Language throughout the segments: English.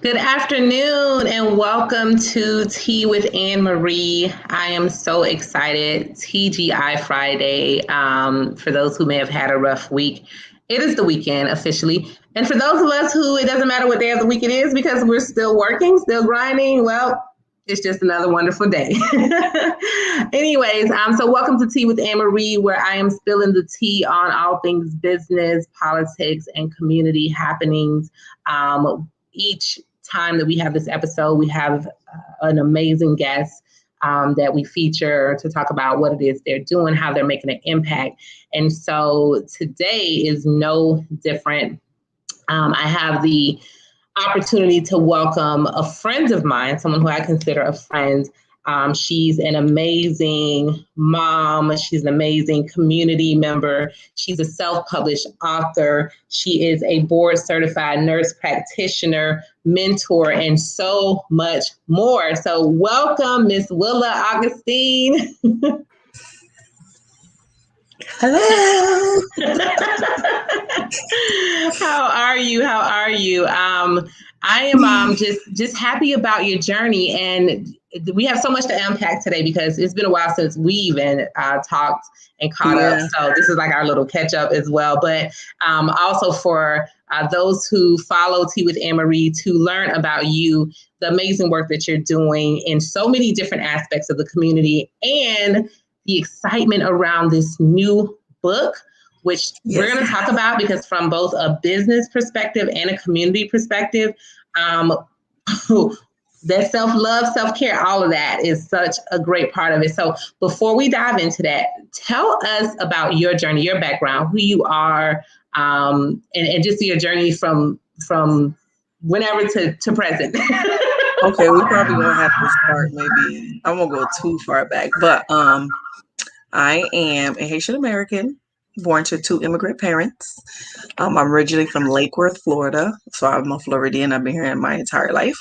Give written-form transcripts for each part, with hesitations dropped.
Good afternoon and welcome to Tea with Ann Marie. I am so excited. TGI Friday. For those who may have had a rough week, it is the weekend officially. And for those of us who it doesn't matter what day of the week it is because we're still working, still grinding, well, it's just another wonderful day. Anyways, so welcome to Tea with Ann Marie, where I am spilling the tea on all things business, politics, and community happenings. Each time that we have this episode, we have an amazing guest that we feature to talk about what it is they're doing, how they're making an impact. And so today is no different. I have the opportunity to welcome a friend of mine, someone who I consider a friend. She's an amazing mom. She's an amazing community member. She's a self-published author. She is a board-certified nurse practitioner, mentor, and so much more. So welcome, Miss Willa Augustine. Hello. How are you? I am just happy about your journey, and we have so much to unpack today because it's been a while since we even talked and caught up. So this is like our little catch up as well. But also for those who follow Tea with Ann Marie to learn about you, the amazing work that you're doing in so many different aspects of the community, and the excitement around this new book, which we're going to talk about because from both a business perspective and a community perspective, that self-love, self-care, all of that is such a great part of it. So before we dive into that, tell us about your journey, your background, who you are, and just your journey from whenever to present. Okay, we probably won't have to start. Maybe I won't go too far back, but I am a Haitian American, born to two immigrant parents. I'm originally from Lake Worth, Florida, so I'm a Floridian. I've been here my entire life.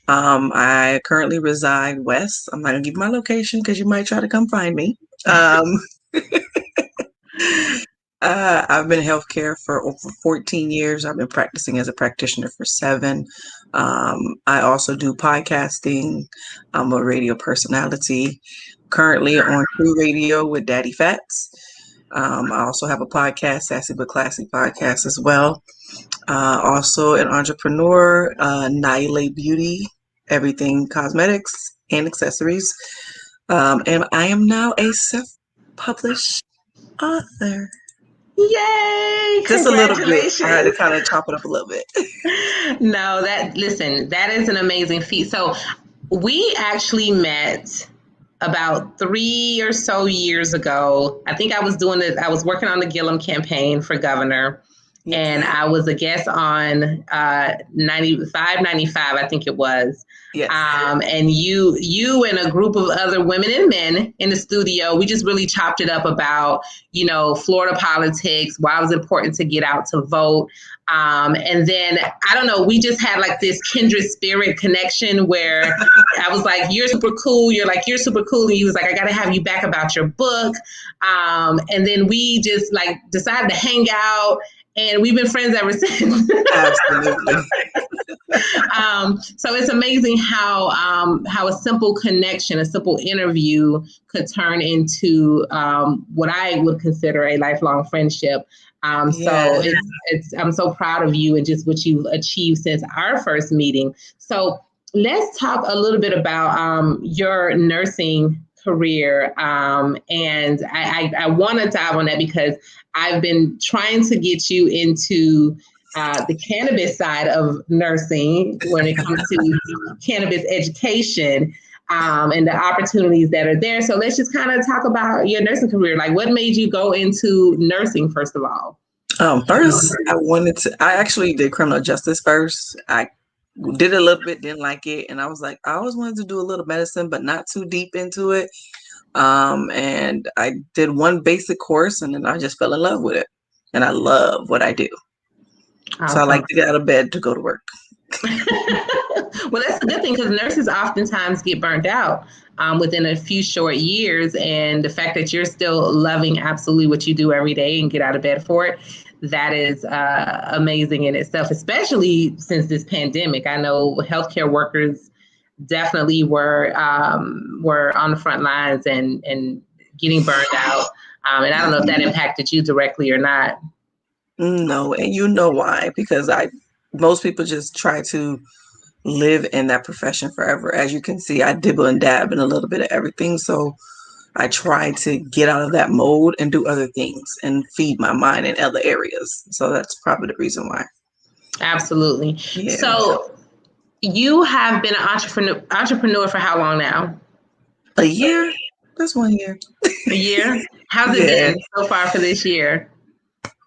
I currently reside west. I'm not gonna give my location because you might try to come find me. I've been in healthcare for over 14 years. I've been practicing as a practitioner for 7. I also do podcasting. I'm a radio personality, currently on True Radio with Daddy Fats. I also have a podcast, Sassy But Classy podcast as well. Also an entrepreneur, Naile Beauty, everything cosmetics and accessories. And I am now a self-published author. Yay! Just a little bit. I had to kind of chop it up a little bit. No, that is an amazing feat. So we actually met about 3 or so years ago. I think I was working on the Gillum campaign for governor. Yes. And I was a guest on 95, I think it was. Yes. And you and a group of other women and men in the studio, we just really chopped it up about, Florida politics, why it was important to get out to vote. And then, I don't know, we just had like this kindred spirit connection where I was like, you're super cool. You're like, you're super cool. And he was like, I got to have you back about your book. And then we just like decided to hang out. And we've been friends ever since. Absolutely. So it's amazing how a simple connection, a simple interview could turn into what I would consider a lifelong friendship. So I'm so proud of you and just what you've achieved since our first meeting. So let's talk a little bit about your nursing career. And I want to dive on that because I've been trying to get you into the cannabis side of nursing when it comes to cannabis education and the opportunities that are there. So let's just kind of talk about your nursing career. Like, what made you go into nursing, first of all? First, I actually did criminal justice first. I did a little bit, didn't like it. And I was like, I always wanted to do a little medicine, but not too deep into it. And I did one basic course and then I just fell in love with it. And I love what I do. Awesome. So I like to get out of bed to go to work. Well, that's a good thing because nurses oftentimes get burnt out within a few short years. And the fact that you're still loving absolutely what you do every day and get out of bed for it, that is amazing in itself, especially since this pandemic. I know healthcare workers definitely were on the front lines and getting burned out. And I don't know if that impacted you directly or not. No, and you know why? Because most people just try to live in that profession forever. As you can see, I dibble and dab in a little bit of everything. So I try to get out of that mode and do other things and feed my mind in other areas. So that's probably the reason why. Absolutely. Yeah. So you have been an entrepreneur for how long now? A year? That's 1 year. A year? How's it Yeah. been so far for this year?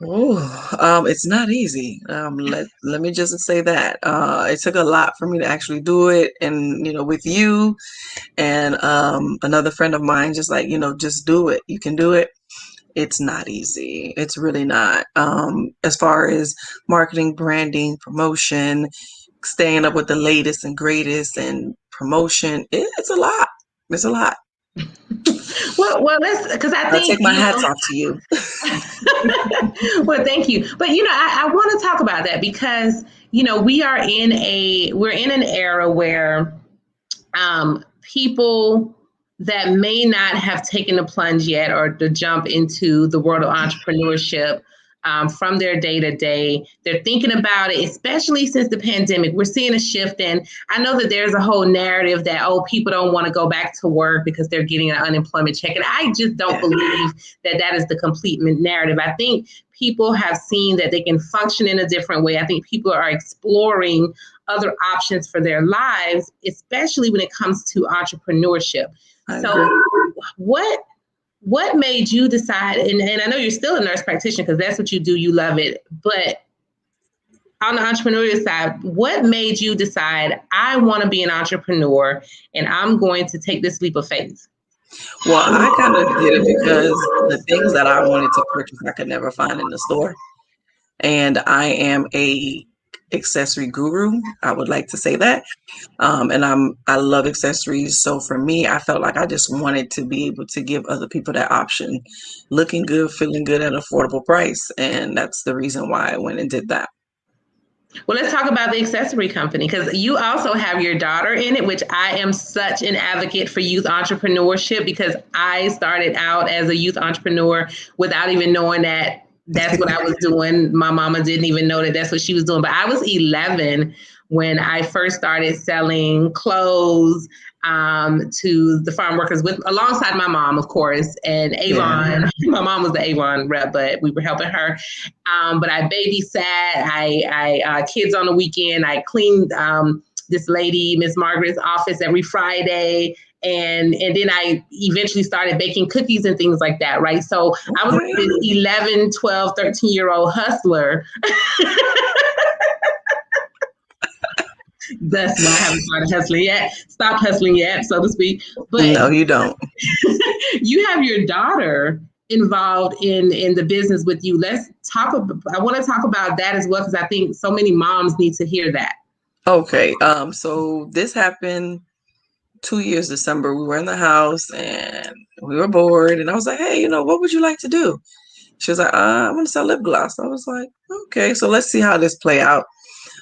It's not easy. Let me just say that. It took a lot for me to actually do it, and with you and another friend of mine, just like just do it. You can do it. It's not easy. It's really not. As far as marketing, branding, promotion, staying up with the latest and greatest, and promotion, it's a lot. It's a lot. Well, let's because I I'll think take my hats off to you. well, thank you. But I want to talk about that because we're in an era where people that may not have taken the plunge yet or the jump into the world of entrepreneurship from their day to day. They're thinking about it, especially since the pandemic. We're seeing a shift. And I know that there's a whole narrative that, people don't want to go back to work because they're getting an unemployment check. And I just don't believe that is the complete narrative. I think people have seen that they can function in a different way. I think people are exploring other options for their lives, especially when it comes to entrepreneurship. So what made you decide, and I know you're still a nurse practitioner because that's what you do, you love it, but on the entrepreneurial side, what made you decide I want to be an entrepreneur and I'm going to take this leap of faith? Well, I kind of did it because the things that I wanted to purchase I could never find in the store. And I am a accessory guru. I would like to say that. And I love accessories. So for me, I felt like I just wanted to be able to give other people that option, looking good, feeling good at an affordable price. And that's the reason why I went and did that. Well, let's talk about the accessory company because you also have your daughter in it, which I am such an advocate for youth entrepreneurship because I started out as a youth entrepreneur without even knowing that that's what I was doing. My mama didn't even know that that's what she was doing. But I was 11 when I first started selling clothes to the farm workers alongside my mom, of course, and Avon. Yeah. My mom was the Avon rep, but we were helping her. But I babysat, I kids on the weekend. I cleaned this lady, Miss Margaret's office every Friday. And then I eventually started baking cookies and things like that, right? So I was this 11, 12, 13-year-old hustler. That's why I haven't started hustling yet. Stop hustling yet, so to speak. But no, you don't. You have your daughter involved in the business with you. Let's talk about, I want to talk about that as well, because I think so many moms need to hear that. Okay. So this happened 2 years December. We were in the house and we were bored. And I was like, hey, what would you like to do? She was like, I want to sell lip gloss. I was like, okay, so let's see how this play out.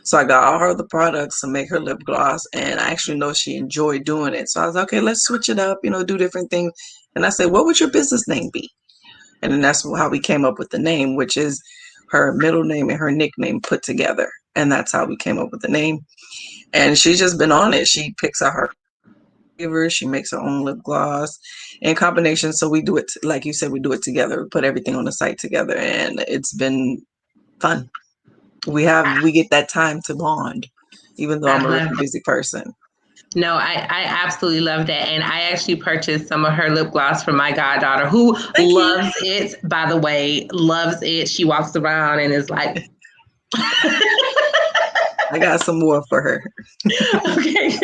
So I got all her the products to make her lip gloss, and I actually know she enjoyed doing it. So I was like, okay, let's switch it up, do different things. And I said, what would your business name be? And then that's how we came up with the name, which is her middle name and her nickname put together. And that's how we came up with the name. And she's just been on it. She picks out her flavors. She makes her own lip gloss in combination. So we do it, like you said, we do it together. We put everything on the site together, and it's been fun. We get that time to bond, even though I'm a really busy person. No, I absolutely love that. And I actually purchased some of her lip gloss from my goddaughter, who loves it, by the way, loves it. She walks around and is like, I got some more for her. Okay.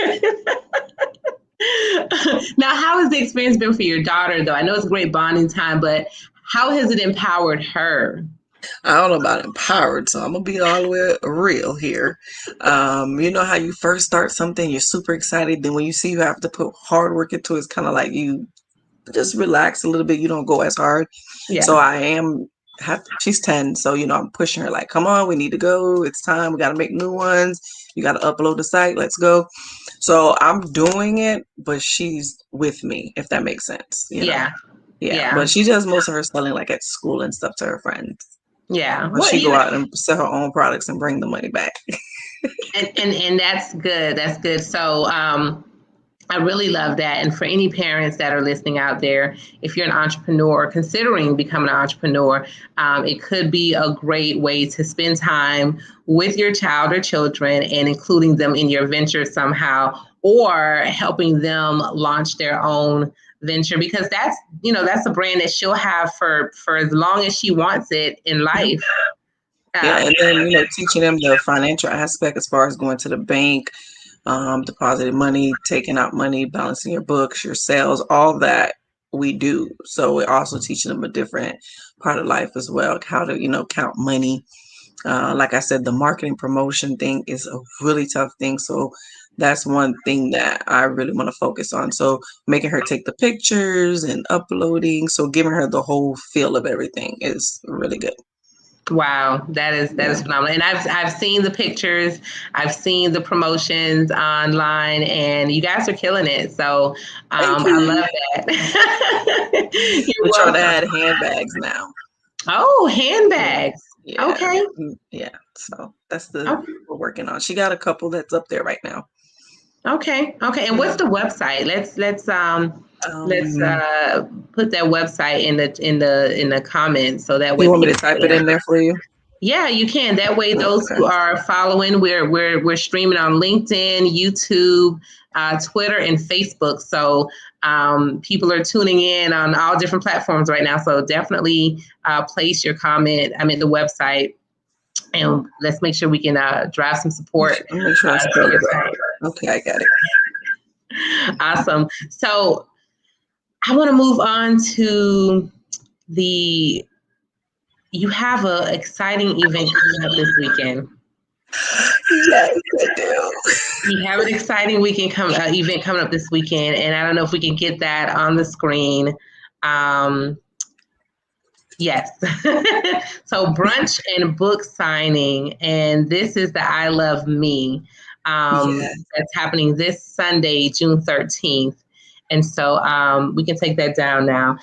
Now, how has the experience been for your daughter, though? I know it's a great bonding time, but how has it empowered her? I don't know about empowered, so I'm gonna be all the way real here. You know how you first start something, you're super excited, then when you see you have to put hard work into it, it's kind of like you just relax a little bit, you don't go as hard. Yeah. So I am she's 10, so I'm pushing her like, come on, we need to go. It's time. We got to make new ones. You got to upload the site. Let's go. So I'm doing it, but she's with me, if that makes sense. Yeah. Yeah, Yeah. but she does most of her selling like at school and stuff to her friends. Yeah. But Well, she go out and sell her own products and bring the money back. and that's good. That's good. So, I really love that. And for any parents that are listening out there, if you're an entrepreneur or considering becoming an entrepreneur, it could be a great way to spend time with your child or children and including them in your venture somehow, or helping them launch their own venture, because that's a brand that she'll have for as long as she wants it in life. Yeah, and then teaching them the financial aspect as far as going to the bank, depositing money, taking out money, balancing your books, your sales, all that we do. So we're also teaching them a different part of life as well, how to count money. Like I said, the marketing promotion thing is a really tough thing. So that's one thing that I really want to focus on. So making her take the pictures and uploading, so giving her the whole feel of everything is really good. Wow, that is phenomenal. And I've seen the pictures, I've seen the promotions online, and you guys are killing it. So Thank I you. love that. You're We're trying to welcome. add handbags now. Oh, Yeah. handbags. Yeah. Okay. Yeah. So that's the Okay. we're working on. She got a couple that's up there right now. Okay. Okay. And what's Yeah. the website? Let's Um, put that website in the comments so that way you want me to people type it can. in there for you? Yeah, you can. That way, those Okay. who are following, we're streaming on LinkedIn, YouTube, Twitter, and Facebook. So people are tuning in on all different platforms right now. So definitely place your comment. The website, and let's make sure we can drive some support Make sure I to spell your it right. site. Okay, I got it. Awesome. So I want to move on to the. You have an exciting event coming up this weekend. Yes, I do. We have an exciting event coming up this weekend, and I don't know if we can get that on the screen. Yes. So brunch and book signing, and this is the I Love Me. Yeah. That's happening this Sunday, June 13th. And so we can take that down now.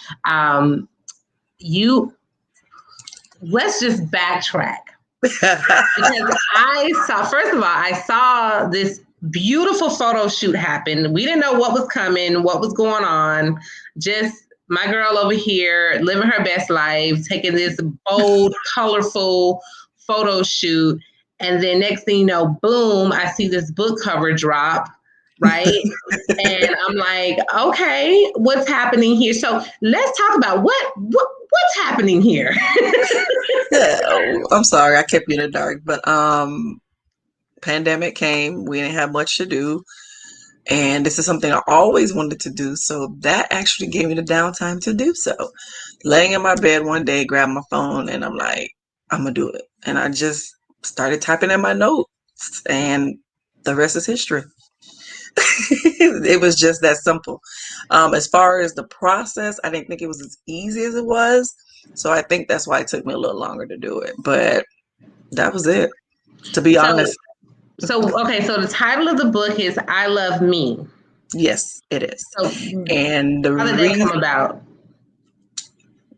You Let's just backtrack. Because first of all, I saw this beautiful photo shoot happen. We didn't know what was coming, what was going on. Just my girl over here living her best life, taking this bold, colorful photo shoot. And then next thing you know, boom, I see this book cover drop, right? And I'm like, okay, what's happening here? So let's talk about what's happening here. Yeah. I'm sorry, I kept you in the dark, but pandemic came. We didn't have much to do. And this is something I always wanted to do. So that actually gave me the downtime to do so. Laying in my bed one day, grabbed my phone, and I'm like, I'm going to do it. And I just started typing in my notes, and the rest is history. It was just that simple. As far as the process, I didn't think it was as easy as it was. So I think that's why it took me a little longer to do it. But that was it, to be So honest. okay, so the title of the book is I Love Me. Yes, it is. So And the how did that reason, come about?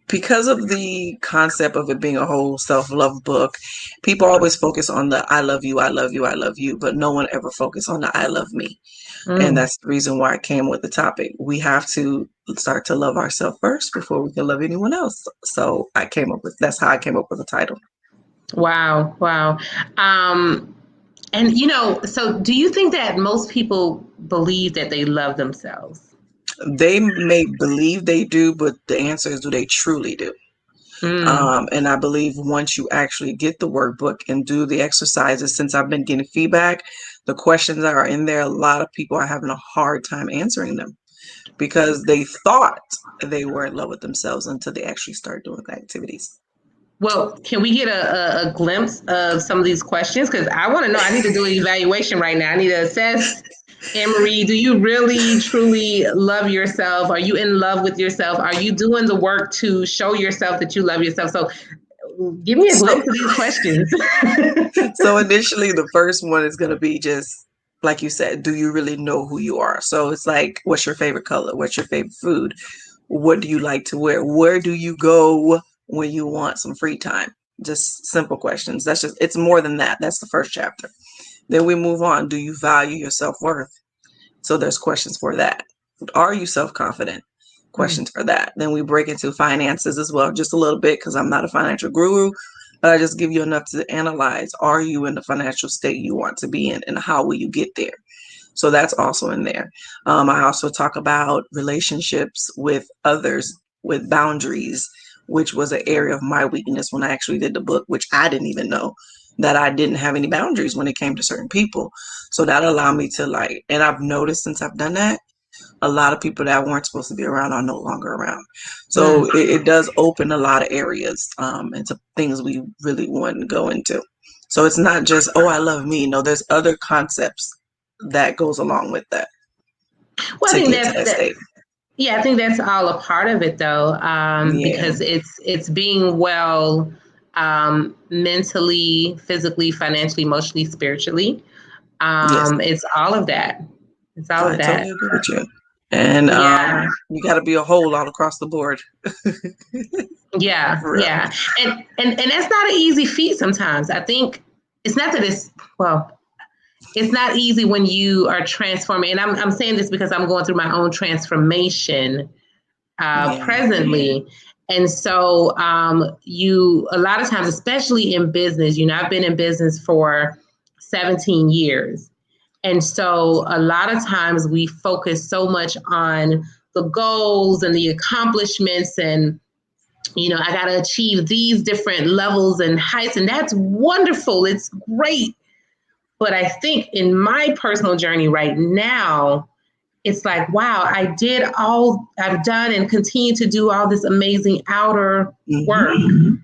because of the concept of it being a whole self-love book, people always focus on the I love you, I love you, I love you, but no one ever focused on the I love me. And Mm. that's the reason why I came with the topic. We have to start to love ourselves first before we can love anyone else. So that's how I came up with the title. Wow, wow. And so do you think that most people believe that they love themselves? They may believe they do, but the answer is, do they truly do? Mm. And I believe once you actually get the workbook and do the exercises, since I've been getting feedback, the questions that are in there, a lot of people are having a hard time answering them because they thought they were in love with themselves until they actually start doing the activities. Well, can we get a glimpse of some of these questions? Because I want to know. I need to do an evaluation right now. I need to assess, Ann Marie, do you really, truly love yourself? Are you in love with yourself? Are you doing the work to show yourself that you love yourself? So Give me a So, glimpse of these questions. so initially, the first one is going to be just like you said, do you really know who you are? So it's like, what's your favorite color? What's your favorite food? What do you like to wear? Where do you go when you want some free time? Just simple questions. That's just, it's more than that. That's the first chapter. Then we move on. Do you value your self-worth? So there's questions for that. Are you self-confident? Questions for that. Then we break into finances as well, just a little bit because I'm not a financial guru, but I just give you enough to analyze. Are you in the financial state you want to be in, and how will you get there? So that's also in there. I also talk about relationships with others, with boundaries, which was an area of my weakness when I actually did the book, which I didn't even know that I didn't have any boundaries when it came to certain people. So that allowed me to like, and I've noticed since I've done that, a lot of people that weren't supposed to be around are no longer around. So it does open a lot of areas into things we really wouldn't go into. So it's not just, oh, I love me. No, there's other concepts that goes along with that Well, I to think get to that state. yeah, I think that's all a part of it, though, Yeah. because it's being well mentally, physically, financially, emotionally, spiritually. Yes. It's all of that. It's all of I that. totally agree with you. And Yeah, you got to be a whole all across the board. yeah, For real. yeah. And that's not an easy feat sometimes. I think it's not that it's well, it's not easy when you are transforming. And I'm saying this because I'm going through my own transformation Yeah. presently. And so you, a lot of times, especially in business, I've been in business for 17 years. And so a lot of times we focus so much on the goals and the accomplishments and I got to achieve these different levels and heights, and that's wonderful. It's great. But I think in my personal journey right now, it's like, wow, I've done and continue to do all this amazing outer work. Mm-hmm.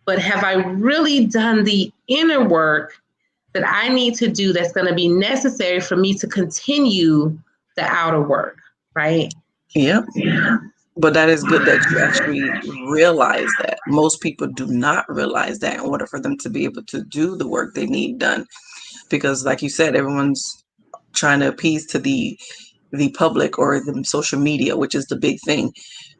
But have I really done the inner work that I need to do that's going to be necessary for me to continue the outer work? Right. Yep. But that is good that you actually realize that. Most people do not realize that in order for them to be able to do the work they need done. Because like you said, everyone's trying to appease to the public or the social media, which is the big thing.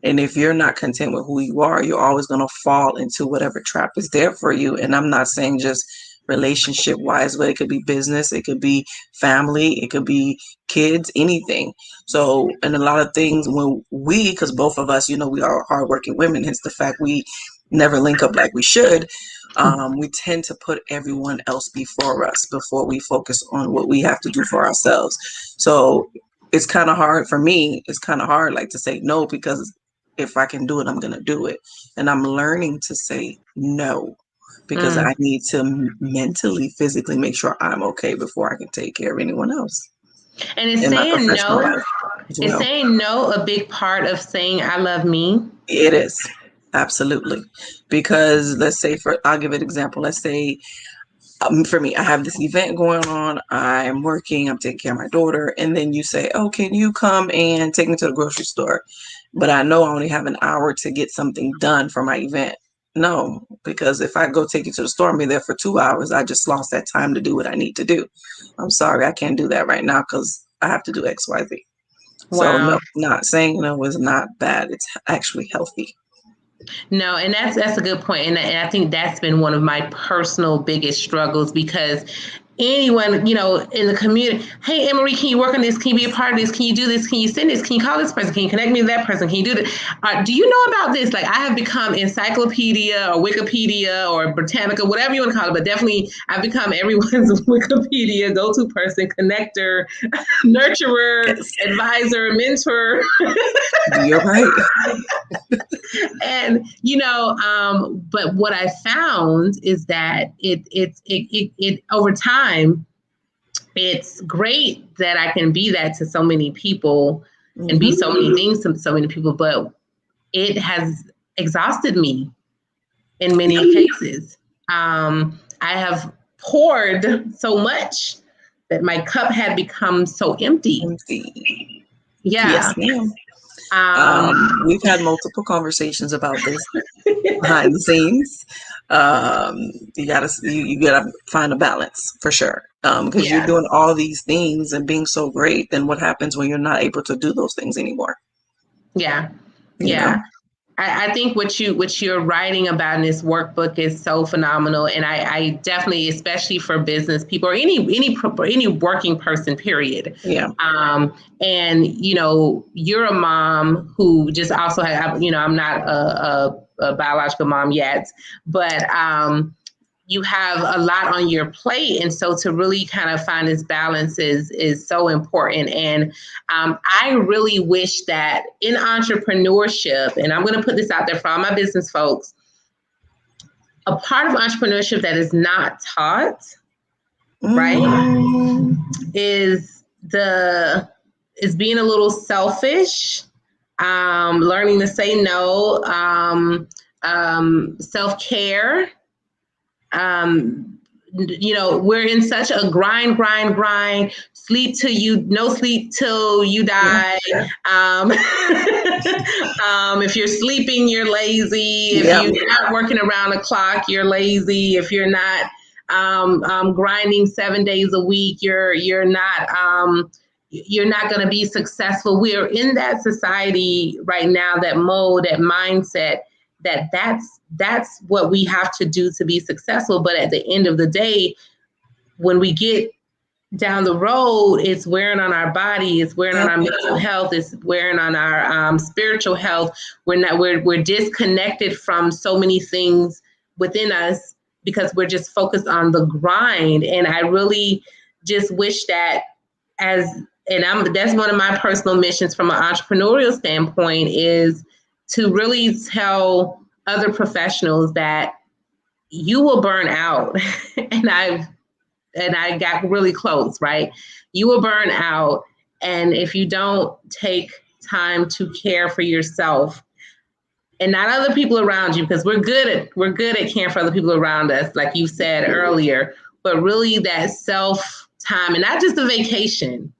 And if you're not content with who you are, you're always going to fall into whatever trap is there for you. And I'm not saying just relationship wise, but it could be business, it could be family, it could be kids, anything. So, and a lot of things when because both of us, we are hardworking women, hence the fact we never link up like we should. We tend to put everyone else before us before we focus on what we have to do for ourselves. So it's kind of hard for me. It's kind of hard like to say no, because if I can do it, I'm going to do it. And I'm learning to say no because I need to mentally, physically make sure I'm okay before I can take care of anyone else And is in my saying professional no, life as is well. saying no a big part of saying I love me? It is. Absolutely. Because I'll give an example. Let's say for me, I have this event going on. I'm working, I'm taking care of my daughter. And then you say, oh, can you come and take me to the grocery store? But I know I only have an hour to get something done for my event. No, because if I go take you to the store and be there for 2 hours, I just lost that time to do what I need to do. I'm sorry, I can't do that right now because I have to do X, Y, Z. So no, Wow. not saying no is not bad. It's actually healthy. No, and that's a good point. And I think that's been one of my personal biggest struggles because anyone, in the community, hey, Ann Marie, can you work on this? Can you be a part of this? Can you do this? Can you send this? Can you call this person? Can you connect me to that person? Can you do this? Do you know about this? Like I have become encyclopedia or Wikipedia or Britannica, whatever you want to call it, but definitely I've become everyone's Wikipedia, go-to person, connector, nurturer, Yes, advisor, mentor. you're right. And but what I found is that it over time, it's great that I can be that to so many people and be so many things to so many people, but it has exhausted me in many cases. I have poured so much that my cup had become so empty. Empty. Yeah. Yes, ma'am. We've had multiple conversations about this. behind the scenes. You gotta find a balance for sure. Because you're Yeah. doing all these things and being so great, then what happens when you're not able to do those things anymore? Yeah. You know? Yeah. I think what you're writing about in this workbook is so phenomenal, and I definitely, especially for business people or any working person, period. Yeah. And you're a mom who just also had, I'm not a biological mom yet, but you have a lot on your plate, and so to really kind of find this balance is so important. And I really wish that in entrepreneurship, and I'm going to put this out there for all my business folks, a part of entrepreneurship that is not taught, right, is being a little selfish, learning to say no, self-care. We're in such a grind, no sleep till you die. Yeah. If you're sleeping, you're lazy. If Yeah. you're not working around the clock, you're lazy. If you're not grinding 7 days a week, you're not going to be successful. We are in that society right now, that mode, that mindset, that's what we have to do to be successful. But at the end of the day, when we get down the road, it's wearing on our body, it's wearing on our mental health, it's wearing on our spiritual health. We're disconnected from so many things within us because we're just focused on the grind. And I really just wish that that's one of my personal missions from an entrepreneurial standpoint, is to really tell other professionals that you will burn out. and I got really close, right? You will burn out. And if you don't take time to care for yourself and not other people around you, because we're good at caring for other people around us, like you said earlier, but really that self time, and not just a vacation.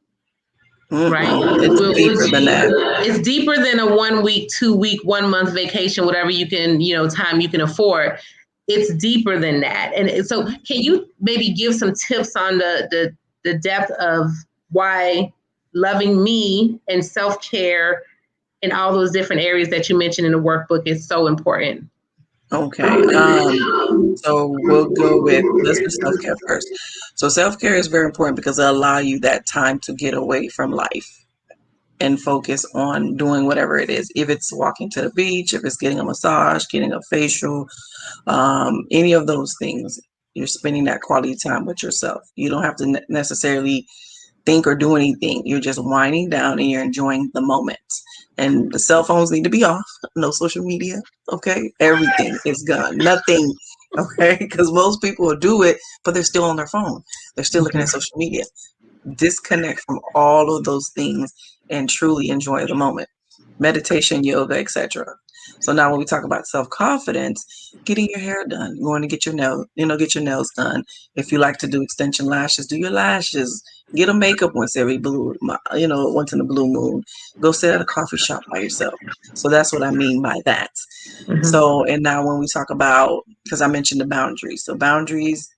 Right. It's deeper than that. It's deeper than a 1 week, 2 week, 1 month vacation, whatever you can, time you can afford. It's deeper than that. And so can you maybe give some tips on the depth of why loving me and self-care in all those different areas that you mentioned in the workbook is so important? Okay. So let's do self-care first. So self-care is very important because it allows you that time to get away from life and focus on doing whatever it is. If it's walking to the beach, if it's getting a massage, getting a facial, any of those things, you're spending that quality time with yourself. You don't have to necessarily think or do anything. You're just winding down and you're enjoying the moment. And the cell phones need to be off. No social media. Okay. Everything is gone. Nothing. Okay. Because most people will do it, but they're still on their phone. They're still looking at social media. Disconnect from all of those things and truly enjoy the moment. Meditation, yoga, etc. So now when we talk about self-confidence, getting your hair done, going to get your nails done. If you like to do extension lashes, do your lashes. Get a makeup once in a blue moon. Go sit at a coffee shop by yourself. So that's what I mean by that. Mm-hmm. So, and now when we talk about, because I mentioned the boundaries. So boundaries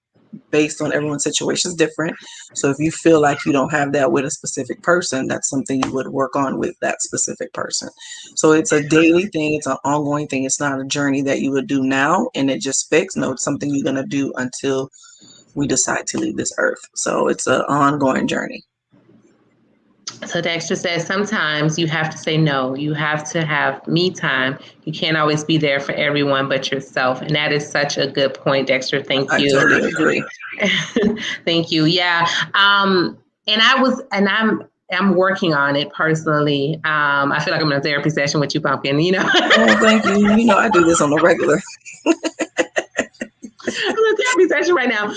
based on everyone's situation is different. So if you feel like you don't have that with a specific person, that's something you would work on with that specific person. So it's a daily thing. It's an ongoing thing. It's not a journey that you would do now and it just fixed. No, it's something you're going to do until we decide to leave this earth. So it's an ongoing journey. So Dexter says sometimes you have to say no. You have to have me time. You can't always be there for everyone but yourself. And that is such a good point, Dexter. Thank you. I totally agree. Thank you. Yeah. I'm working on it personally. I feel like I'm in a therapy session with you, Pumpkin, Oh, thank you. I do this on a regular. I'm in a therapy session right now.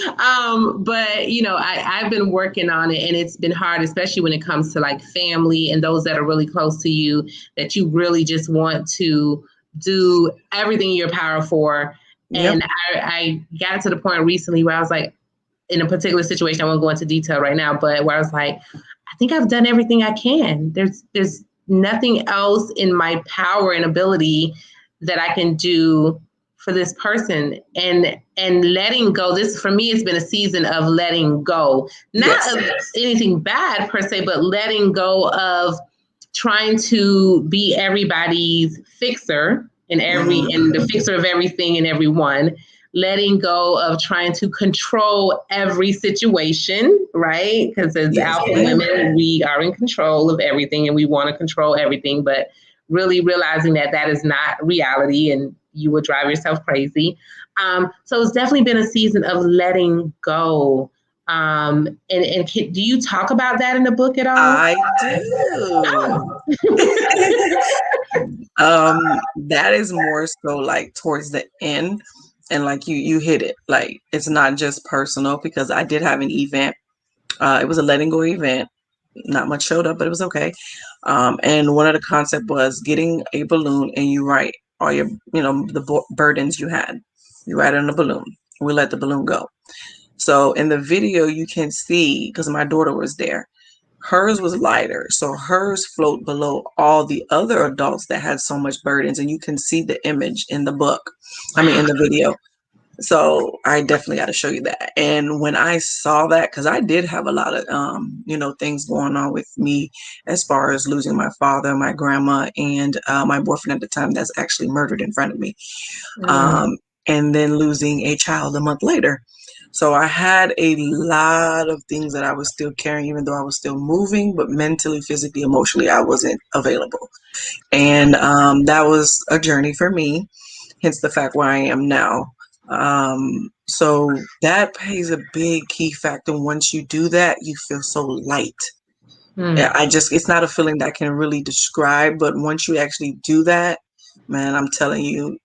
But I've been working on it, and it's been hard, especially when it comes to like family and those that are really close to you, that you really just want to do everything in your power for. Yep. And I got to the point recently where I was like, in a particular situation, I won't go into detail right now, but where I was like, I think I've done everything I can. There's nothing else in my power and ability that I can do for this person, and letting go. This for me has been a season of letting go, not Yes. of anything bad per se, but letting go of trying to be everybody's fixer and the fixer of everything and everyone, letting go of trying to control every situation, right? Because as Yes, alpha ma'am. women, we are in control of everything and we want to control everything, but really realizing that that is not reality and you will drive yourself crazy. So it's definitely been a season of letting go. Do you talk about that in the book at all? I do. Oh. That is more so like towards the end, and like you hit it. Like it's not just personal because I did have an event. It was a letting go event. Not much showed up, but it was okay. And one of the concept was getting a balloon and you write all your, the burdens you had. You write it on a balloon. We let the balloon go. So in the video, you can see because my daughter was there. Hers was lighter, so hers float below all the other adults that had so much burdens, and you can see the image in the book. I mean, in the video. So I definitely got to show you that. And when I saw that, because I did have a lot of, things going on with me as far as losing my father, my grandma, and my boyfriend at the time that's actually murdered in front of me. And then losing a child a month later. So I had a lot of things that I was still carrying, even though I was still moving, but mentally, physically, emotionally, I wasn't available. And that was a journey for me, hence the fact where I am now. So that plays a big key factor. Once you do that, you feel so light. Yeah, it's not a feeling that I can really describe, but once you actually do that, man, I'm telling you,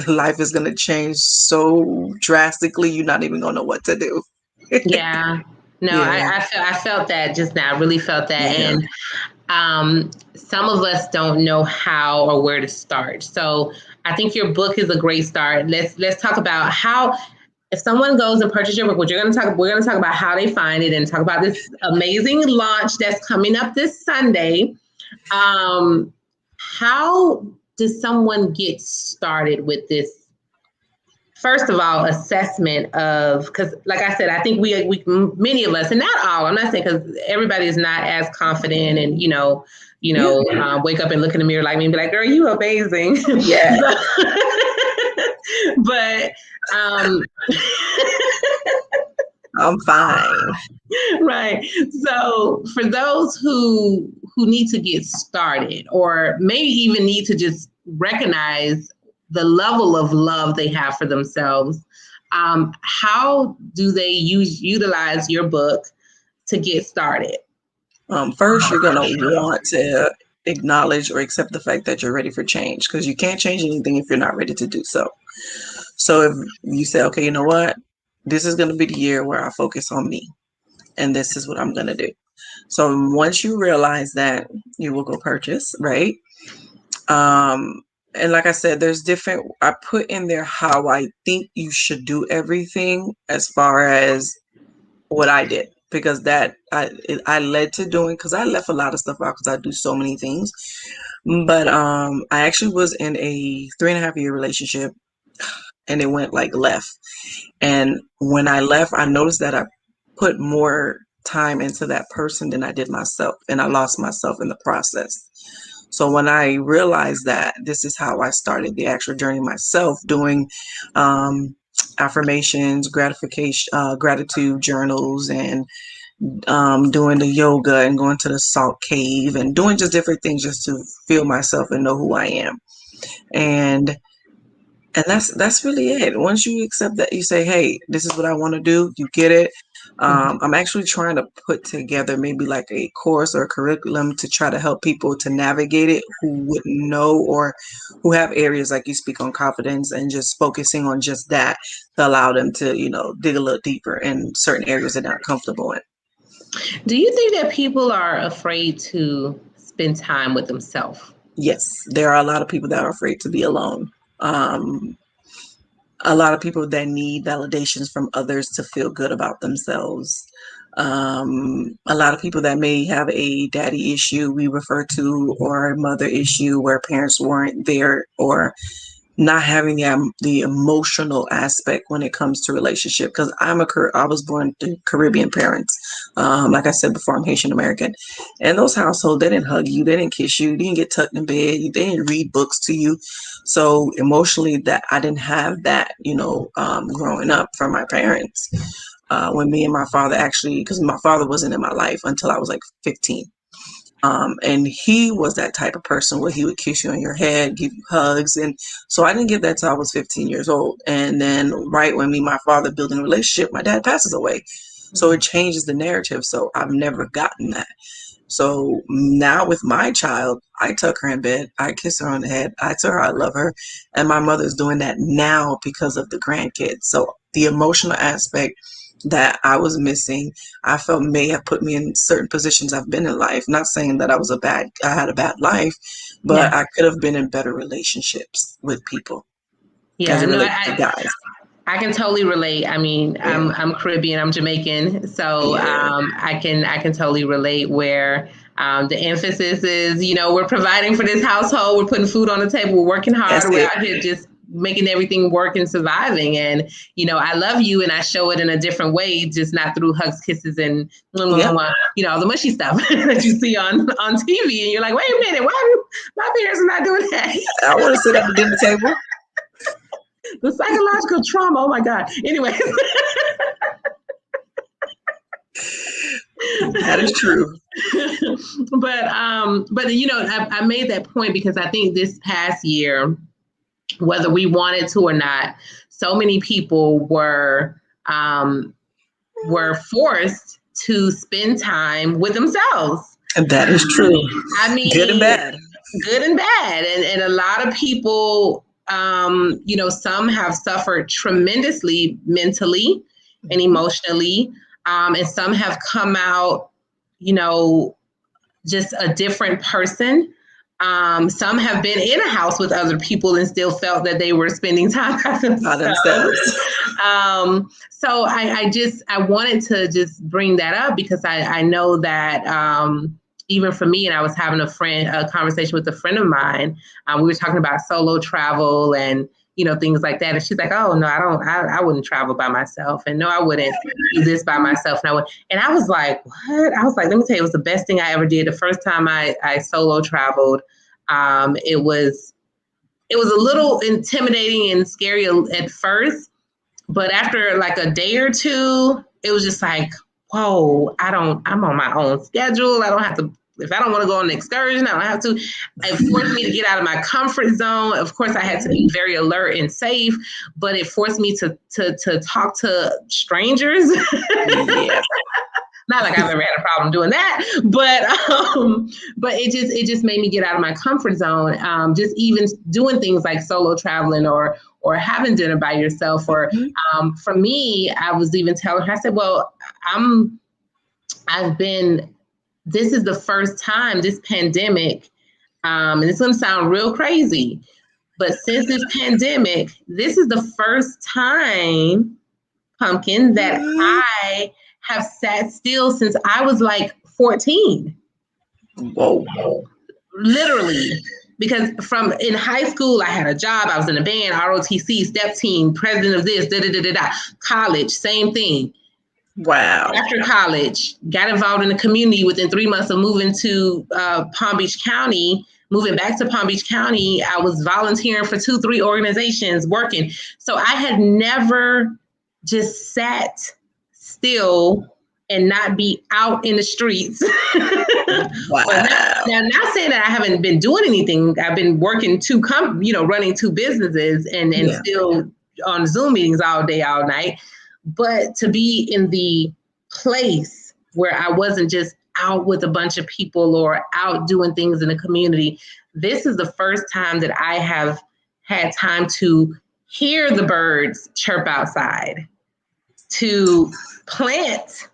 life is going to change so drastically, you're not even going to know what to do. Yeah. No, Yeah, I felt that just now. I really felt that. yeah. And some of us don't know how or where to start. So I think your book is a great start. Let's talk about how, if someone goes and purchase your book, we're going to talk about how they find it and talk about this amazing launch that's coming up this Sunday. How does someone get started with this? First of all, assessment of, because like I said, I think we many of us, and not all, I'm not saying, because everybody is not as confident and wake up and look in the mirror like me and be like, girl, you amazing. Yeah. But I'm fine. right. So for those who need to get started, or maybe even need to just recognize the level of love they have for themselves, how do they utilize your book to get started? First, you're going to want to acknowledge or accept the fact that you're ready for change, because you can't change anything if you're not ready to do so. So if you say, okay, you know what? This is going to be the year where I focus on me, and this is what I'm going to do. So once you realize that, you will go purchase, right? And like I said, I put in there how I think you should do everything as far as what I did, because I led to doing, because I left a lot of stuff out because I do so many things. But I actually was in a 3.5 year relationship, and it went like left. And when I left, I noticed that I put more time into that person than I did myself, and I lost myself in the process. So when I realized that, this is how I started the actual journey myself, doing affirmations, gratitude journals, and doing the yoga and going to the salt cave and doing just different things just to feel myself and know who I am. And that's really it. Once you accept that, you say, hey, this is what I want to do, you get it. I'm actually trying to put together maybe like a course or a curriculum to try to help people to navigate it who wouldn't know, or who have areas like you speak on confidence, and just focusing on just that to allow them to, dig a little deeper in certain areas they're not comfortable in. Do you think that people are afraid to spend time with themselves? Yes, there are a lot of people that are afraid to be alone. A lot of people that need validations from others to feel good about themselves. A lot of people that may have a daddy issue we refer to, or a mother issue where parents weren't there, or not having the emotional aspect when it comes to relationship, because I was born to Caribbean parents. Like I said before, I'm Haitian American, and those households, they didn't hug you, they didn't kiss you, they didn't get tucked in bed, they didn't read books to you. So emotionally, that I didn't have that, growing up from my parents. When me and my father actually, because my father wasn't in my life until I was like 15. And he was that type of person where he would kiss you on your head, give you hugs. And so I didn't get that till I was 15 years old. And then right when me and my father building a relationship, my dad passes away. So it changes the narrative. So I've never gotten that. So now with my child, I tuck her in bed, I kiss her on the head, I tell her I love her. And my mother's doing that now because of the grandkids. So the emotional aspect that I was missing, I felt may have put me in certain positions I've been in life. Not saying that I had a bad life, but Yeah. I could have been in better relationships with people as Yeah, it no, relates to guys. I can totally relate. I mean, Yeah. I'm Caribbean, I'm Jamaican, so Yeah. I can totally relate where the emphasis is, we're providing for this household, we're putting food on the table, we're working That's hard, we're it. out here just making everything work and surviving. And I love you, and I show it in a different way, just not through hugs, kisses, and Yep. all the mushy stuff that you see on TV, and you're like, wait a minute, why do my parents are not doing that? I want to sit at the dinner table. The psychological trauma. Oh my God. Anyway. That is true. but I made that point because I think this past year, whether we wanted to or not, so many people were forced to spend time with themselves. And that is true. I mean, Good and bad. Good and bad. And a lot of people, some have suffered tremendously mentally and emotionally. And some have come out, just a different person. Some have been in a house with other people and still felt that they were spending time by themselves. So I wanted to just bring that up because I know that even for me, and I was having a conversation with a friend of mine. We were talking about solo travel and things like that. And she's like, "Oh no, I wouldn't travel by myself, and no, I wouldn't do this by myself." And I was like, "What?" I was like, "Let me tell you, it was the best thing I ever did. The first time I solo traveled, it was a little intimidating and scary at first, but after like a day or two, it was just like, whoa, I'm on my own schedule. I don't have to, if I don't want to go on an excursion, I don't have to. It forced me to get out of my comfort zone. Of course, I had to be very alert and safe, but it forced me to talk to strangers. Yeah. Not like I've ever had a problem doing that, but it just made me get out of my comfort zone. Just even doing things like solo traveling or having dinner by yourself. Or for me, I was even telling her, I said, well, this is the first time this pandemic, and it's going to sound real crazy, but since this pandemic, this is the first time, Pumpkin, that I have sat still since I was like 14. Whoa. Literally. Because from in high school, I had a job. I was in a band, ROTC, step team, president of this, da da da da da. College, same thing. Wow. After college, got involved in the community within 3 months of moving to Palm Beach County. Moving back to Palm Beach County, I was volunteering for 2-3 organizations, working. So I had never just sat still and not be out in the streets. Wow. Now, not saying that I haven't been doing anything. I've been working running 2 businesses and still on Zoom meetings all day, all night. But to be in the place where I wasn't just out with a bunch of people or out doing things in the community, this is the first time that I have had time to hear the birds chirp outside, to plant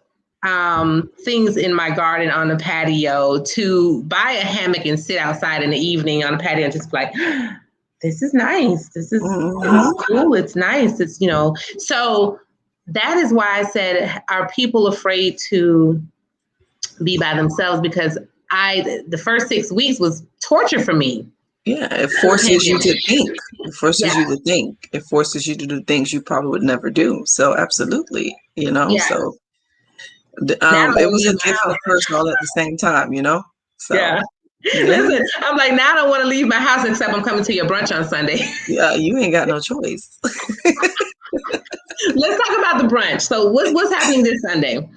things in my garden on the patio, to buy a hammock and sit outside in the evening on the patio and just be like, this is nice. This is cool. It's nice. It's, so that is why I said, are people afraid to be by themselves? Because the first 6 weeks was torture for me. Yeah, it Another forces you pandemic. to think. It forces you Yeah, to think. It forces you to do things you probably would never do. So absolutely, yeah. So Now I don't it want to was leave a my gift and house. a curse all at the same time. So Yeah. yeah, Listen, I'm like, now I don't want to leave my house except I'm coming to your brunch on Sunday. yeah, you ain't got no choice. Let's talk about the brunch. So what's happening this Sunday?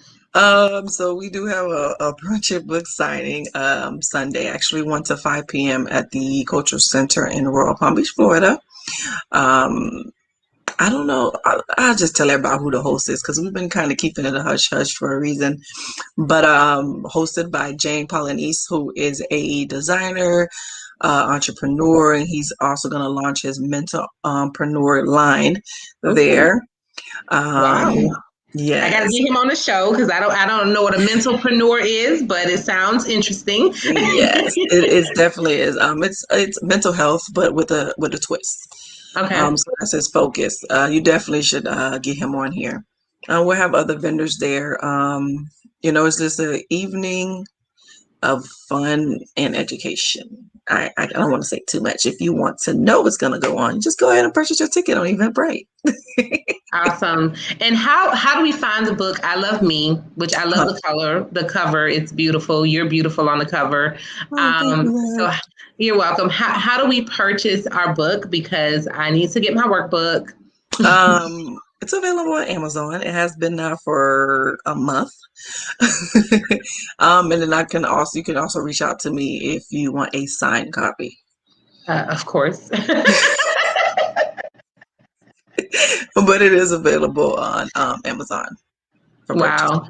So we do have a brunch and book signing Sunday, actually 1 to 5 p.m. at the Cultural Center in Royal Palm Beach, Florida. Um, I don't know. I'll just tell everybody who the host is because we've been kind of keeping it a hush hush for a reason. But hosted by Jane Polanese, who is a designer, entrepreneur, and he's also going to launch his mentalpreneur line Okay. there. Um, Wow. I got to yes, get him on the show because I don't know what a mentalpreneur is, but it sounds interesting. yes, it definitely is. It's mental health, but with a twist. Okay. So that's his focus. You definitely should get him on here. We'll have other vendors there. It's just an evening of fun and education. I don't want to say too much. If you want to know what's going to go on, just go ahead and purchase your ticket on Eventbrite. Awesome. And how do we find the book I Love Me, which I love the cover. It's beautiful. You're beautiful on the cover. Oh, thank you, So love. you're welcome. How do we purchase our book? Because I need to get my workbook. It's available on Amazon. It has been now for a month. And then you can also reach out to me if you want a signed copy. Of course. But it is available on Amazon for purchase. Wow.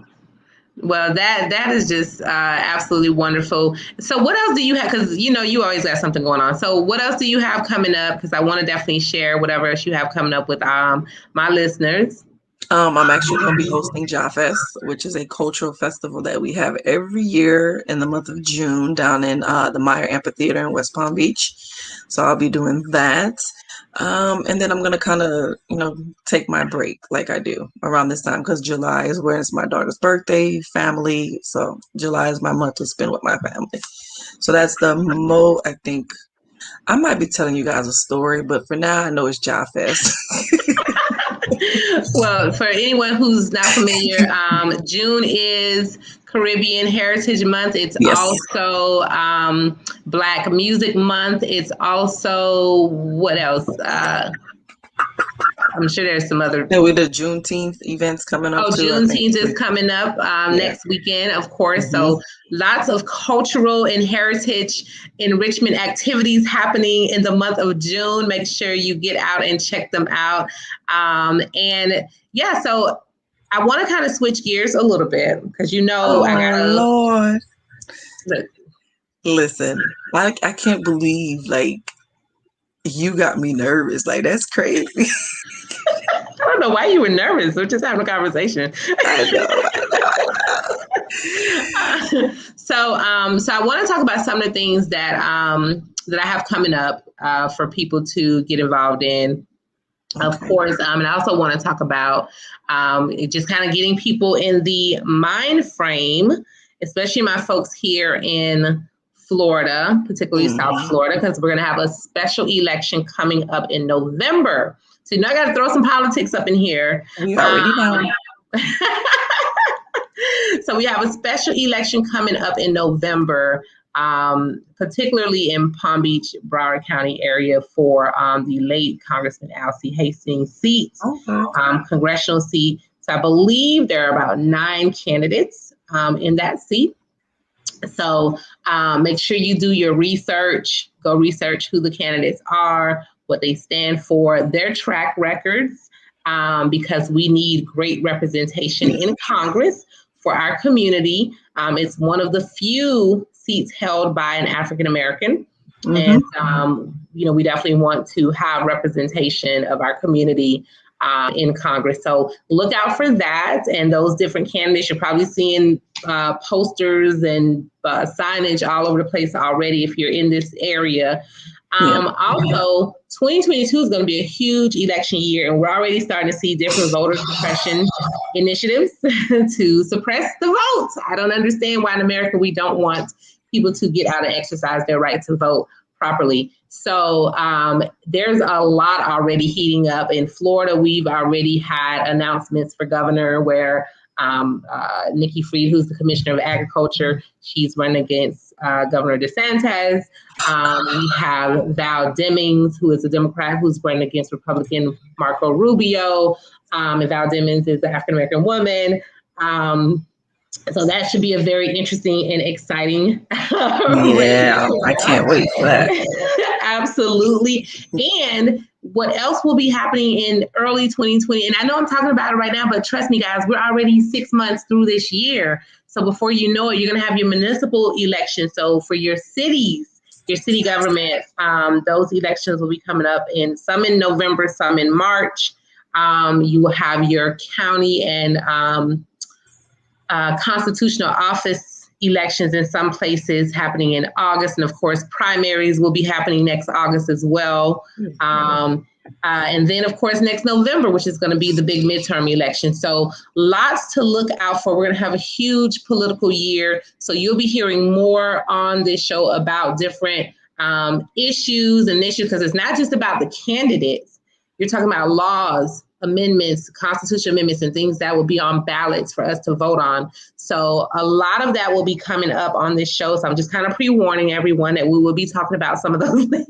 Well, that is just absolutely wonderful. So, what else do you have? Because you always got something going on. So, what else do you have coming up? Because I want to definitely share whatever else you have coming up with my listeners. I'm actually going to be hosting Fest, which is a cultural festival that we have every year in the month of June down in the Meyer Amphitheater in West Palm Beach. So I'll be doing that. And then I'm going to kind of, take my break like I do around this time because July is when it's my daughter's birthday, family. So July is my month to spend with my family. So that's I think I might be telling you guys a story, but for now I know it's Fest. Well, for anyone who's not familiar, June is Caribbean Heritage Month. It's Yes. also Black Music Month. It's also what else? I'm sure there's some other. And with the Juneteenth events coming up Oh, too, I think. Juneteenth is coming up Yeah. next weekend, of course. Hmm. So lots of cultural and heritage enrichment activities happening in the month of June. Make sure you get out and check them out. And yeah, so I want to kind of switch gears a little bit because I Oh gotta Lord. look. Listen, I can't believe like you got me nervous. Like that's crazy. I don't know why you were nervous. We're just having a conversation. I know, I So I want to talk about some of the things that I have coming up for people to get involved in. know. Of Okay. course, and I also want to talk about just kind of getting people in the mind frame, especially my folks here in Florida, particularly South Hmm. Florida, because we're going to have a special election coming up in November. So I got to throw some politics up in here. We already know. So we have a special election coming up in November, particularly in Palm Beach, Broward County area for the late Congressman Alcee Hastings' seat, Okay. congressional seat. So I believe there are about 9 candidates in that seat. So make sure you do your research. Go research who the candidates are, what they stand for, their track records, because we need great representation in Congress for our community. It's one of the few seats held by an African American. Hmm. And, we definitely want to have representation of our community in Congress. So look out for that and those different candidates. You're probably seeing posters and signage all over the place already if you're in this area. Yeah. Also, 2022 is going to be a huge election year, and we're already starting to see different voter suppression initiatives to suppress the vote. I don't understand why in America we don't want people to get out and exercise their right to vote properly. So there's a lot already heating up. In Florida, we've already had announcements for governor where Nikki Fried, who's the commissioner of agriculture, she's running against Governor DeSantis. We have Val Demings, who is a Democrat, who's running against Republican Marco Rubio. And Val Demings is an African-American woman. So that should be a very interesting and exciting Yeah, I can't wait for that. Absolutely. And what else will be happening in early 2020? And I know I'm talking about it right now, but trust me, guys, we're already 6 months through this year. So before you know it, you're going to have your municipal election. So for your cities, your city government, those elections will be coming up in some in November, some in March. You will have your county and constitutional office elections in some places happening in August. And of course, primaries will be happening next August as well. And then, of course, next November, which is going to be the big midterm election. So lots to look out for. We're going to have a huge political year. So you'll be hearing more on this show about different issues and issues, because it's not just about the candidates. You're talking about laws, amendments, constitutional amendments, and things that will be on ballots for us to vote on. So a lot of that will be coming up on this show. So I'm just kind of pre-warning everyone that we will be talking about some of those things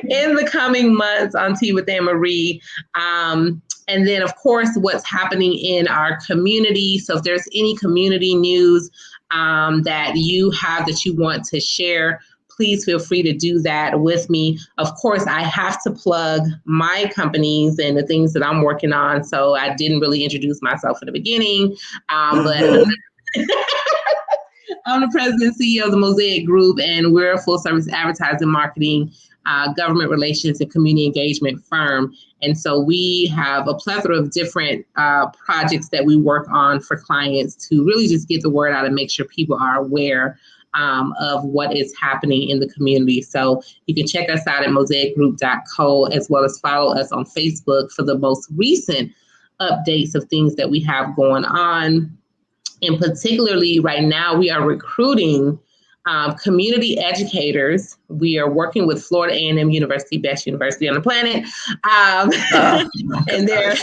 in the coming months on Tea with Ann Marie. And then, of course, what's happening in our community. So if there's any community news that you have that you want to share, please feel free to do that with me. Of course, I have to plug my companies and the things that I'm working on. So I didn't really introduce myself at the beginning, but I'm the president and CEO of the Mosaic Group, and we're a full service advertising, marketing, government relations, and community engagement firm. And so we have a plethora of different projects that we work on for clients to really just get the word out and make sure people are aware of what is happening in the community. So you can check us out at mosaicgroup.co, as well as follow us on Facebook for the most recent updates of things that we have going on. And particularly right now, we are recruiting community educators. We are working with Florida A&M University, best university on the planet. And they're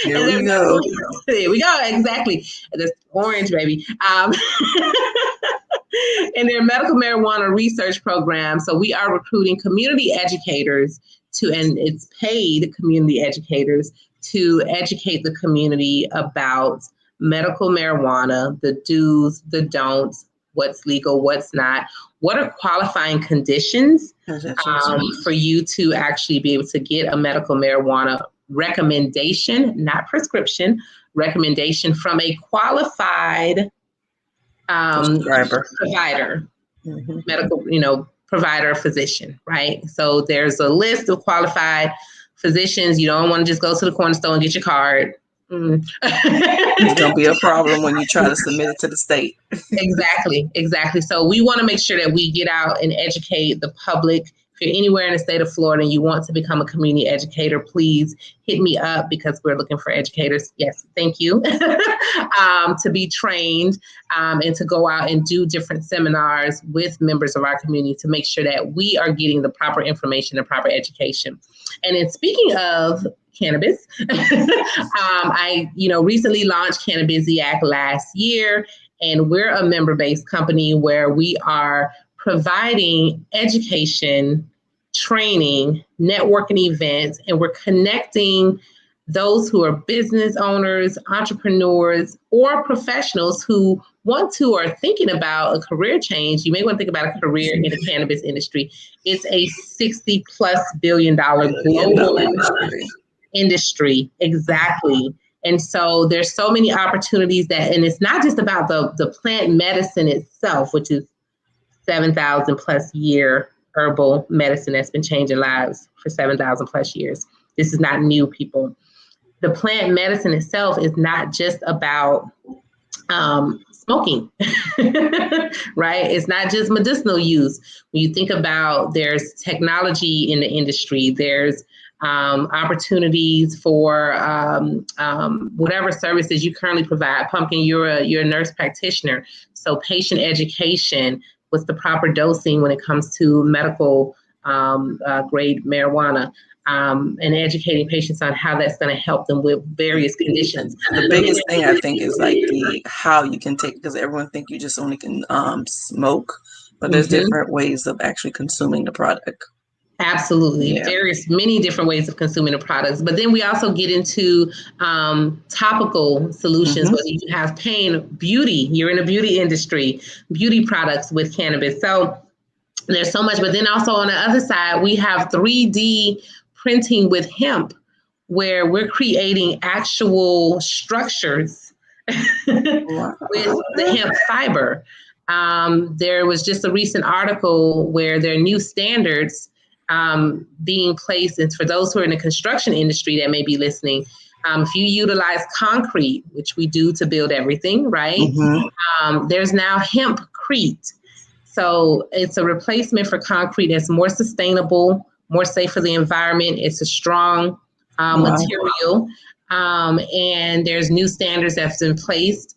Here we go. There we go. Exactly. That's orange, baby. In their medical marijuana research program. So we are recruiting community educators and it's paid community educators to educate the community about medical marijuana, the do's, the don'ts, what's legal, what's not, what are qualifying conditions for you to actually be able to get a medical marijuana recommendation, not prescription, recommendation from a qualified provider, medical, provider, physician, right? So there's a list of qualified physicians. You don't want to just go to the corner store and get your card. It's going to be a problem when you try to submit it to the state. Exactly. So we want to make sure that we get out and educate the public. If you're anywhere in the state of Florida and you want to become a community educator, please hit me up because we're looking for educators. Yes, thank you. To be trained and to go out and do different seminars with members of our community to make sure that we are getting the proper information and proper education. And then speaking of cannabis, I recently launched Cannabiziac last year, and we're a member-based company where we are providing education, training, networking events, and we're connecting those who are business owners, entrepreneurs, or professionals who want to or are thinking about a career change. You may want to think about a career in the cannabis industry. It's a $60+ billion global industry. Exactly. And so there's so many opportunities and it's not just about the plant medicine itself, which is 7,000 plus year herbal medicine that's been changing lives for 7,000 plus years. This is not new, people. The plant medicine itself is not just about smoking, right? It's not just medicinal use. When you think about there's technology in the industry, there's opportunities for whatever services you currently provide. Pumpkin, you're a nurse practitioner. So patient education, what's the proper dosing when it comes to medical grade marijuana, and educating patients on how that's going to help them with various conditions. The biggest thing I think is like how you can take, because everyone think you just only can smoke, but there's different ways of actually consuming the product. Absolutely. Yeah. There's many different ways of consuming the products. But then we also get into topical solutions, whether you have pain, beauty, you're in the beauty industry, beauty products with cannabis. So there's so much. But then also on the other side, we have 3D printing with hemp, where we're creating actual structures with the hemp fiber. There was just a recent article where there are new standards being placed, and for those who are in the construction industry that may be listening, if you utilize concrete, which we do to build everything, right? There's now hempcrete. So it's a replacement for concrete that's more sustainable, more safe for the environment. It's a strong material, and there's new standards that's been placed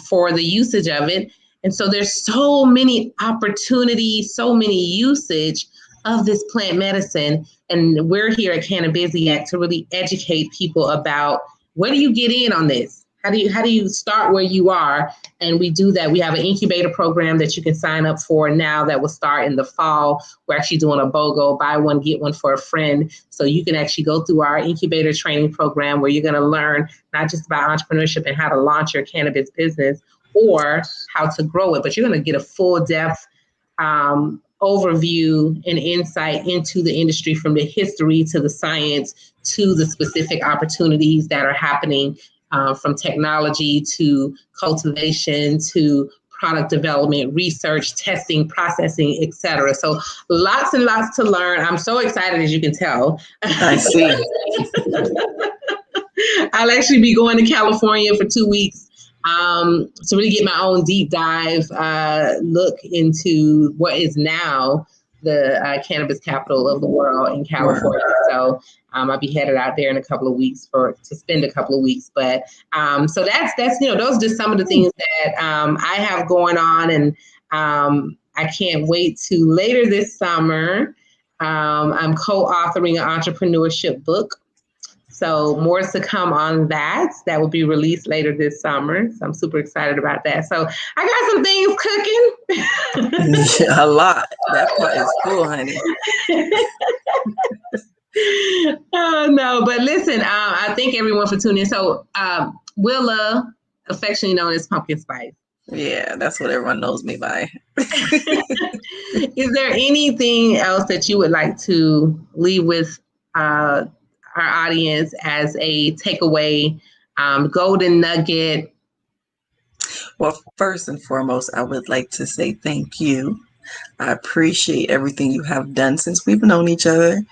for the usage of it. And so there's so many opportunities, so many usage of this plant medicine. And we're here at Cannabisiac to really educate people about, where do you get in on this? How do you start where you are? And we do that. We have an incubator program that you can sign up for now that will start in the fall. We're actually doing a BOGO, buy one, get one for a friend. So you can actually go through our incubator training program, where you're going to learn not just about entrepreneurship and how to launch your cannabis business or how to grow it, but you're going to get a full depth overview and insight into the industry, from the history to the science to the specific opportunities that are happening, from technology to cultivation to product development, research, testing, processing, etc. So lots and lots to learn. I'm so excited, as you can tell. I see. I'll actually be going to California for 2 weeks to really get my own deep dive look into what is now the cannabis capital of the world in California. So I'll be headed out there in a couple of weeks to spend a couple of weeks. But so that's those are just some of the things that I have going on, and I can't wait to later this summer. I'm co-authoring an entrepreneurship book. So more to come on that. That will be released later this summer. So I'm super excited about that. So I got some things cooking. A lot. That part is cool, honey. Oh, no, but listen, I thank everyone for tuning in. So Willa, affectionately known as Pumpkin Spice. Yeah, that's what everyone knows me by. Is there anything else that you would like to leave with our audience as a takeaway, golden nugget? Well, first and foremost, I would like to say thank you. I appreciate everything you have done since we've known each other.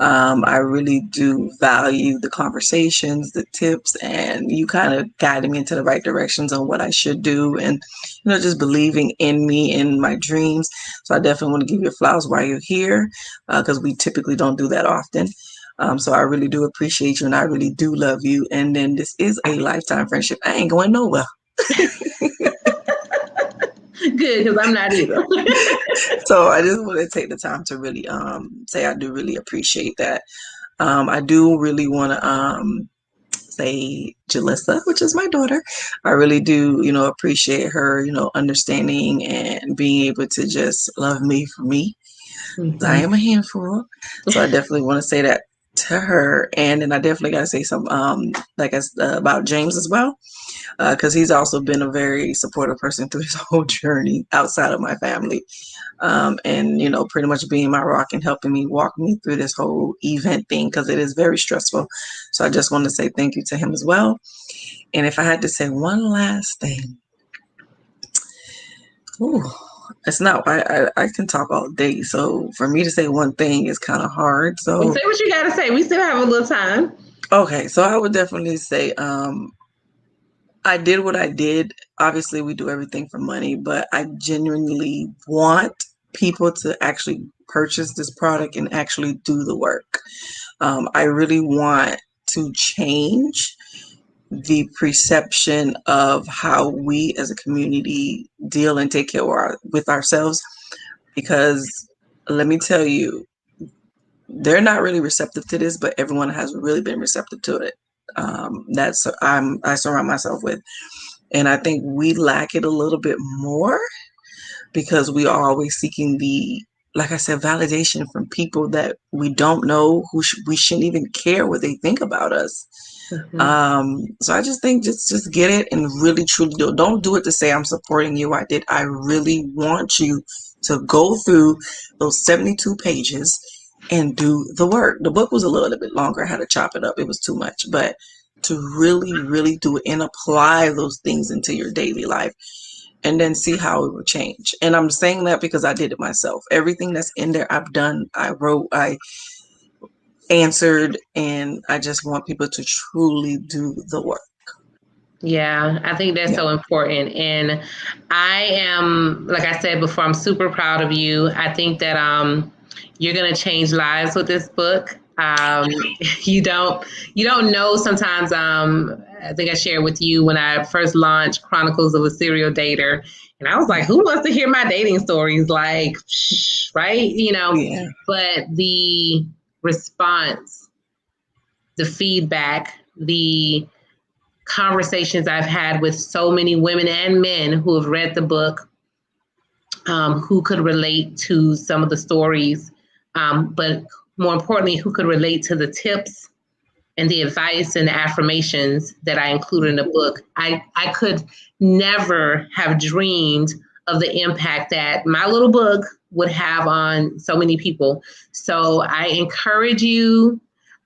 I really do value the conversations, the tips, and you kind of guiding me into the right directions on what I should do, and just believing in me, in my dreams. So I definitely want to give you flowers while you're here, because we typically don't do that often. So I really do appreciate you, and I really do love you. And then this is a lifetime friendship. I ain't going nowhere. Good, because I'm not either. So I just want to take the time to really say I do really appreciate that. I do really want to say Jalissa, which is my daughter. I really do, appreciate her, understanding and being able to just love me for me. I am a handful. So I definitely want to say that to her. And then I definitely got to say something about James as well, because he's also been a very supportive person through this whole journey outside of my family. And pretty much being my rock and helping me walk me through this whole event thing, because it is very stressful. So I just want to say thank you to him as well. And if I had to say one last thing, it's not, I can talk all day. So for me to say one thing is kind of hard. So say what you got to say. We still have a little time. Okay. So I would definitely say, I did what I did. Obviously we do everything for money, but I genuinely want people to actually purchase this product and actually do the work. I really want to change the perception of how we as a community deal and take care with ourselves. Because let me tell you, they're not really receptive to this, but everyone has really been receptive to it. I surround myself with, and I think we lack it a little bit more because we are always seeking like I said, validation from people that we don't know, we shouldn't even care what they think about us. So I just think just get it and really truly do it. Don't do it to say I'm supporting you. I really want you to go through those 72 pages and do the work. The book was a little bit longer. I had to chop it up. It was too much, but to really, really do it and apply those things into your daily life and then see how it will change. And I'm saying that because I did it myself. Everything that's in there, I've done, I wrote, I answered, and I just want people to truly do the work. Yeah, I think that's so important. And I am, like I said before, I'm super proud of you. I think that you're going to change lives with this book. You don't know sometimes. I think I shared with you when I first launched Chronicles of a Serial Dater, and I was like, who wants to hear my dating stories? Like, right? But the response, the feedback, the conversations I've had with so many women and men who have read the book, who could relate to some of the stories, but more importantly, who could relate to the tips and the advice and the affirmations that I included in the book. I could never have dreamed of the impact that my little book would have on so many people. So I encourage you.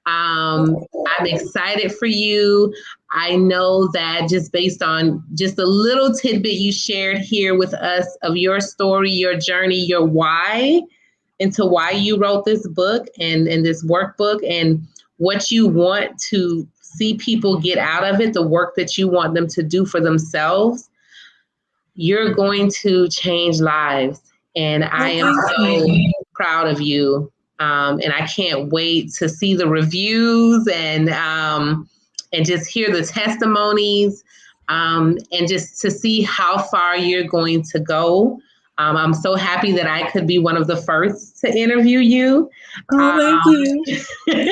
I'm excited for you. I know that just based on just a little tidbit you shared here with us of your story, your journey, your why into why you wrote this book and this workbook and what you want to see people get out of it, the work that you want them to do for themselves, you're going to change lives. And I am so proud of you. And I can't wait to see the reviews and just hear the testimonies, and just to see how far you're going to go. I'm so happy that I could be one of the first to interview you. Oh, thank you.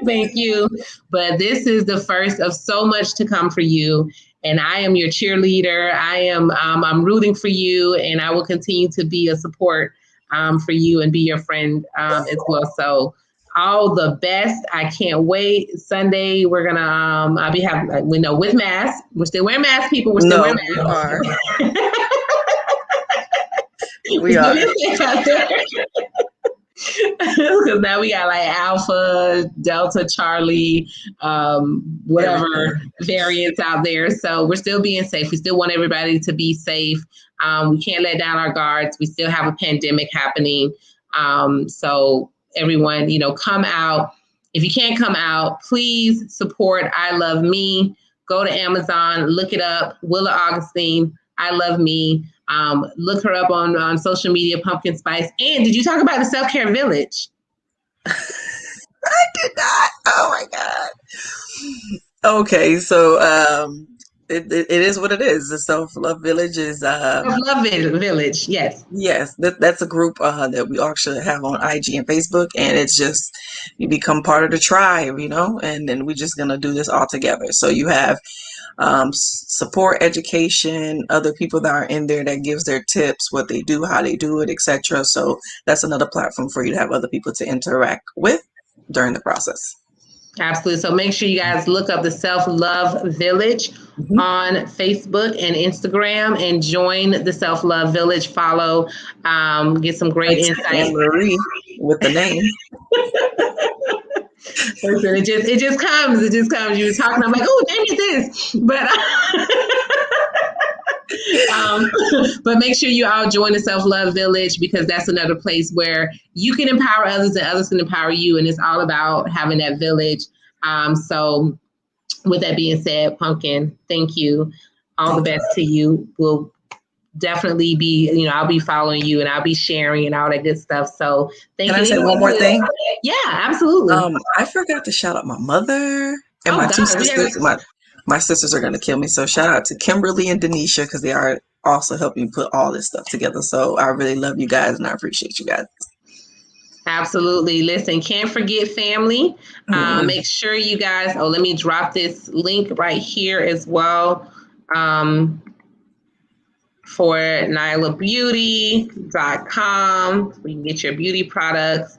Thank you. But this is the first of so much to come for you. And I am your cheerleader. I'm rooting for you, and I will continue to be a support for you and be your friend as well. So all the best. I can't wait. Sunday, we're going to, I'll be having, we know with masks. We're still wearing masks, people. We're still wearing masks. We are. Because now we got like Alpha, Delta, Charlie, whatever variants out there. So we're still being safe. We still want everybody to be safe. We can't let down our guards. We still have a pandemic happening. So everyone, come out. If you can't come out, please support I Love Me. Go to Amazon, look it up. Willa Augustine, I Love Me. Look her up on social media, Pumpkin Spice. And did you talk about the Self-Care Village? I did not. Oh my God. Okay, so it is what it is. The Self-Love Village is Self-Love Village, yes. Yes, that's a group that we actually have on IG and Facebook, and it's just you become part of the tribe, and then we're just gonna do this all together. So you have support, education, other people that are in there that gives their tips, what they do, how they do it, etc. So that's another platform for you to have other people to interact with during the process. Absolutely. So make sure you guys look up the Self-Love Village on Facebook and Instagram and join the Self-Love Village. Follow, get some great insight. Ann Marie with the name. Listen, it just comes. It just comes. You were talking, I'm like, oh, name it this. But make sure you all join the Self-Love Village, because that's another place where you can empower others and others can empower you. And it's all about having that village. So with that being said, Pumpkin, thank you. All the best to you. We'll definitely be, I'll be following you and I'll be sharing and all that good stuff. So thank you. Can I say one more thing? Yeah, absolutely. I forgot to shout out my mother and my two sisters. My sisters are going to kill me. So shout out to Kimberly and Denisha because they are also helping put all this stuff together. So I really love you guys and I appreciate you guys. Absolutely. Listen, can't forget family. Make sure you guys, let me drop this link right here as well for nylabeauty.com. We can get your beauty products.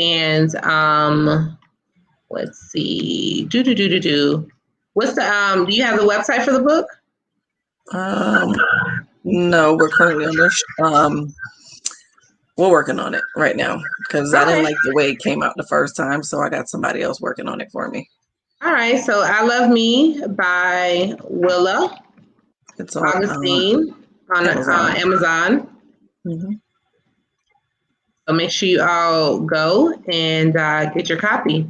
And let's see. What's the, do you have the website for the book? No, we're currently on we're working on it right now because I didn't like the way it came out the first time. So I got somebody else working on it for me. All right. So I Love Me by Willa. It's on Augustine on Amazon. Mm-hmm. So make sure you all go and get your copy.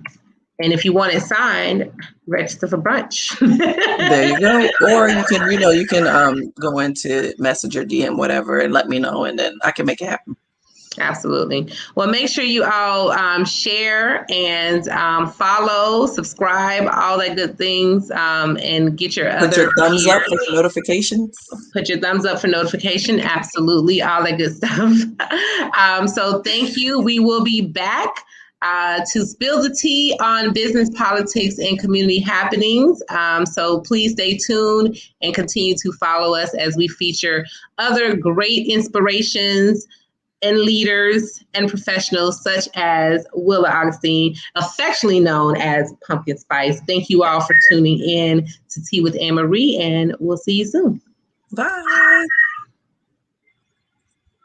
And if you want it signed, register for brunch. There you go. Or you can go into Messenger, DM, whatever, and let me know, and then I can make it happen. Absolutely. Well, make sure you all share and follow, subscribe, all that good things, and get your Put your thumbs up for notifications. Put your thumbs up for notification. Absolutely. All that good stuff. So thank you. We will be back to spill the tea on business, politics, and community happenings. So please stay tuned and continue to follow us as we feature other great inspirations and leaders and professionals such as Willa Augustine, affectionately known as Pumpkin Spice. Thank you all for tuning in to Tea with Ann Marie, and we'll see you soon. Bye.